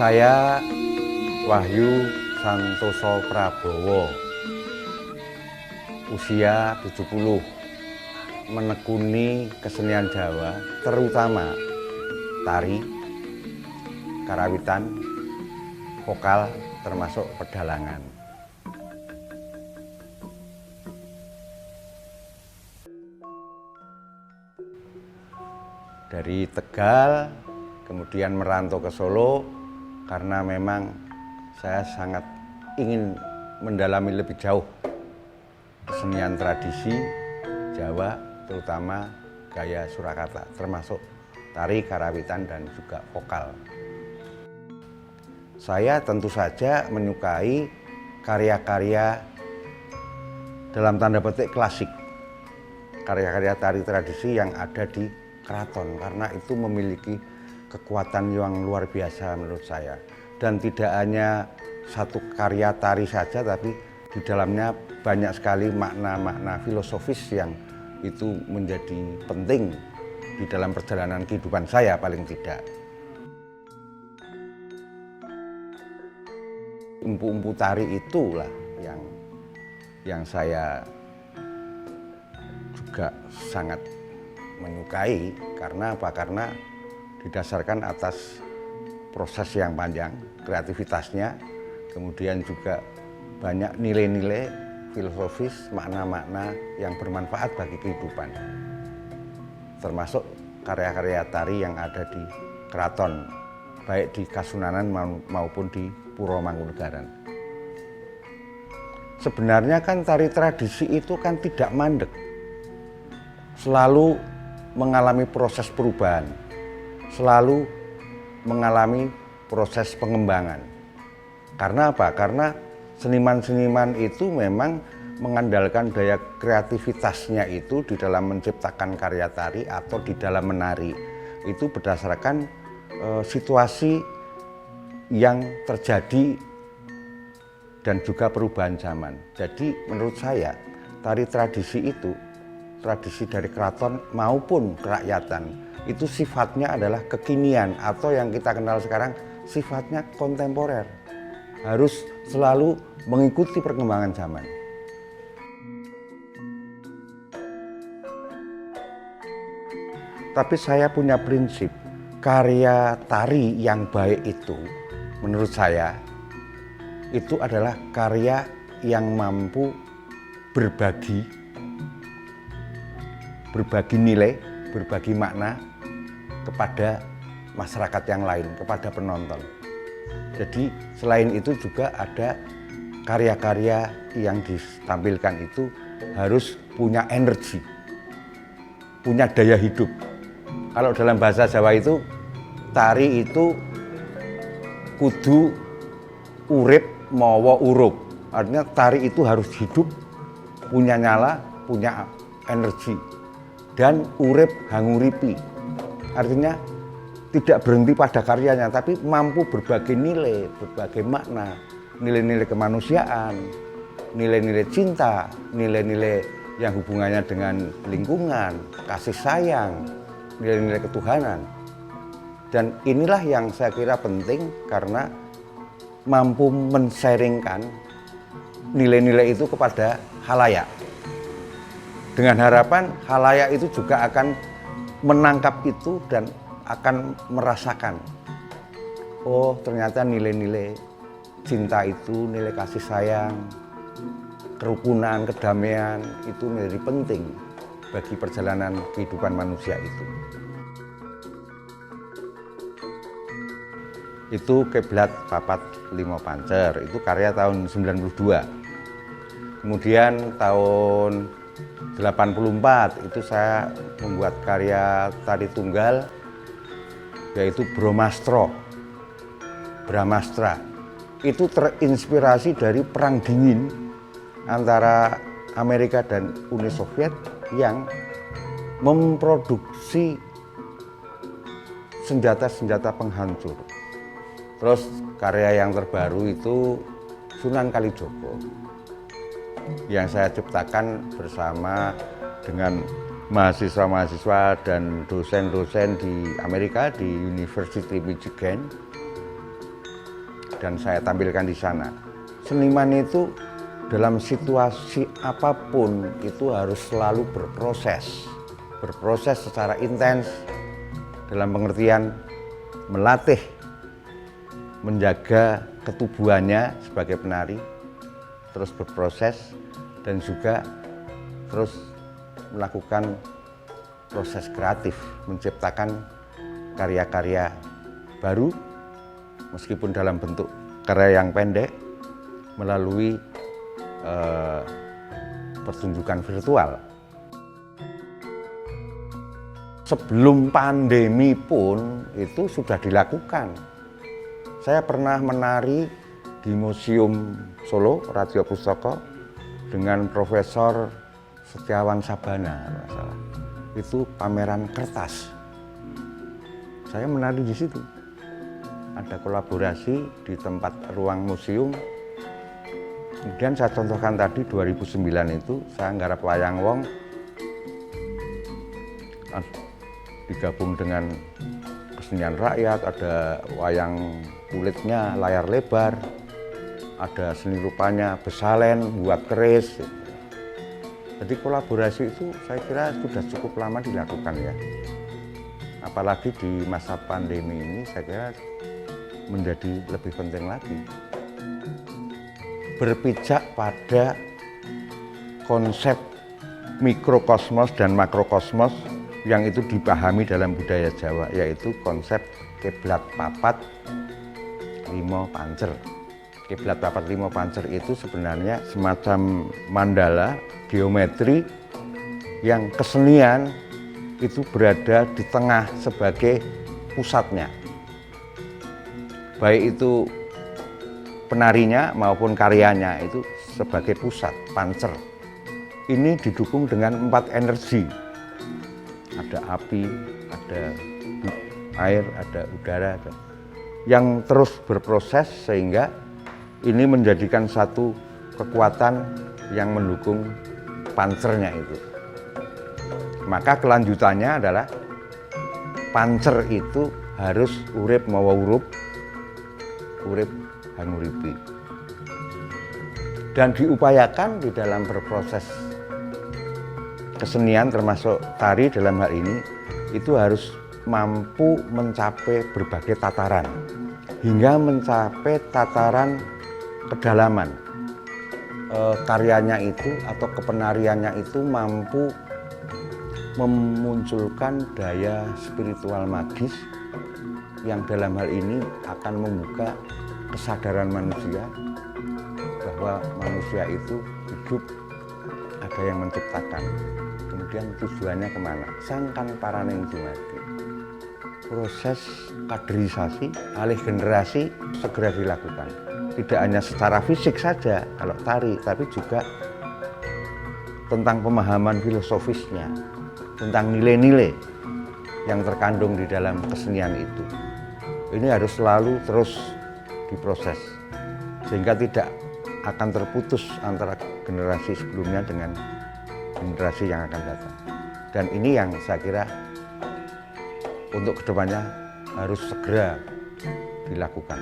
Saya Wahyu Santoso Prabowo, usia 70, menekuni kesenian Jawa, terutama tari, karawitan, vokal, termasuk pedalangan. Dari Tegal, kemudian merantau ke Solo, karena memang saya sangat ingin mendalami lebih jauh kesenian tradisi Jawa, terutama gaya Surakarta, termasuk tari, karawitan, dan juga vokal. Saya tentu saja menyukai karya-karya dalam tanda petik klasik, karya-karya tari tradisi yang ada di keraton, karena itu memiliki kekuatan yang luar biasa menurut saya. Dan tidak hanya satu karya tari saja, tapi di dalamnya banyak sekali makna-makna filosofis yang itu menjadi penting di dalam perjalanan kehidupan saya paling tidak. Empu-empu tari itulah yang saya juga sangat menyukai. Karena apa? Karena didasarkan atas proses yang panjang, kreativitasnya, kemudian juga banyak nilai-nilai filosofis, makna-makna yang bermanfaat bagi kehidupan. Termasuk karya-karya tari yang ada di keraton, baik di Kasunanan maupun di Puro Mangkunegaran. Sebenarnya kan tari tradisi itu kan tidak mandek, selalu mengalami proses perubahan, selalu mengalami proses pengembangan. Karena apa? Karena seniman-seniman itu memang mengandalkan daya kreativitasnya itu di dalam menciptakan karya tari atau di dalam menari. Itu berdasarkan situasi yang terjadi dan juga perubahan zaman. Jadi menurut saya tari tradisi itu, tradisi dari keraton maupun kerakyatan, itu sifatnya adalah kekinian atau yang kita kenal sekarang sifatnya kontemporer. Harus selalu mengikuti perkembangan zaman. Tapi saya punya prinsip, karya tari yang baik itu menurut saya itu adalah karya yang mampu berbagi nilai, berbagi makna kepada masyarakat yang lain, kepada penonton. Jadi selain itu juga ada karya-karya yang ditampilkan itu harus punya energi, punya daya hidup. Kalau dalam bahasa Jawa itu, tari itu kudu urip mawa urup. Artinya tari itu harus hidup, punya nyala, punya energi. Dan urip hanguripi, artinya tidak berhenti pada karyanya, tapi mampu berbagai nilai, berbagai makna, nilai-nilai kemanusiaan, nilai-nilai cinta, nilai-nilai yang hubungannya dengan lingkungan, kasih sayang, nilai-nilai ketuhanan. Dan inilah yang saya kira penting karena mampu men-sharingkan nilai-nilai itu kepada khalayak. Dengan harapan khalayak itu juga akan menangkap itu dan akan merasakan, oh ternyata nilai-nilai cinta itu, nilai kasih sayang, kerukunan, kedamaian itu menjadi penting bagi perjalanan kehidupan manusia itu. Itu Kiblat Papat Limo Pancer, itu karya tahun 92. Kemudian tahun 84 itu saya membuat karya tari tunggal yaitu Brahmastra. Itu terinspirasi dari perang dingin antara Amerika dan Uni Soviet yang memproduksi senjata-senjata penghancur. Terus karya yang terbaru itu Sunan Kalijogo yang saya ciptakan bersama dengan mahasiswa-mahasiswa dan dosen-dosen di Amerika, di University Michigan. dan saya tampilkan di sana. Seniman itu dalam situasi apapun itu harus selalu berproses secara intens dalam pengertian melatih, menjaga ketubuhannya sebagai penari, terus berproses dan juga terus melakukan proses kreatif, menciptakan karya-karya baru meskipun dalam bentuk karya yang pendek melalui pertunjukan virtual. Sebelum pandemi pun itu sudah dilakukan. Saya pernah menari di Museum Solo, Radio Pustaka dengan Profesor Setiawan Sabana, masalah. Itu pameran kertas. Saya menari di situ. Ada kolaborasi di tempat ruang museum. Kemudian saya contohkan tadi 2009 itu saya nggarap wayang wong digabung dengan kesenian rakyat, ada wayang kulitnya layar lebar, ada seni rupanya besalen buat keris. Jadi kolaborasi itu saya kira sudah cukup lama dilakukan ya. Apalagi di masa pandemi ini saya kira menjadi lebih penting lagi. Berpijak pada konsep mikrokosmos dan makrokosmos yang itu dipahami dalam budaya Jawa, yaitu konsep kiblat papat limo pancer. Kiblat papat limo pancer itu sebenarnya semacam mandala geometri yang kesenian itu berada di tengah sebagai pusatnya. Baik itu penarinya maupun karyanya itu sebagai pusat, pancer. Ini didukung dengan 4 energi. Ada api, ada air, ada udara, yang terus berproses sehingga ini menjadikan satu kekuatan yang mendukung pancernya itu. Maka kelanjutannya adalah pancer itu harus urip mawa urup, urip hanguripi. Dan diupayakan di dalam berproses kesenian termasuk tari dalam hal ini itu harus mampu mencapai berbagai tataran hingga mencapai tataran kedalaman. Karyanya itu atau kepenariannya itu mampu memunculkan daya spiritual magis yang dalam hal ini akan membuka kesadaran manusia bahwa manusia itu hidup ada yang menciptakan. Kemudian tujuannya kemana? Sangkan paraning dumadi. Proses kaderisasi, alih generasi segera dilakukan. Tidak hanya secara fisik saja kalau tari, tapi juga tentang pemahaman filosofisnya, tentang nilai-nilai yang terkandung di dalam kesenian itu. Ini harus selalu terus diproses sehingga tidak akan terputus antara generasi sebelumnya dengan generasi yang akan datang. Dan ini yang saya kira untuk kedepannya harus segera dilakukan.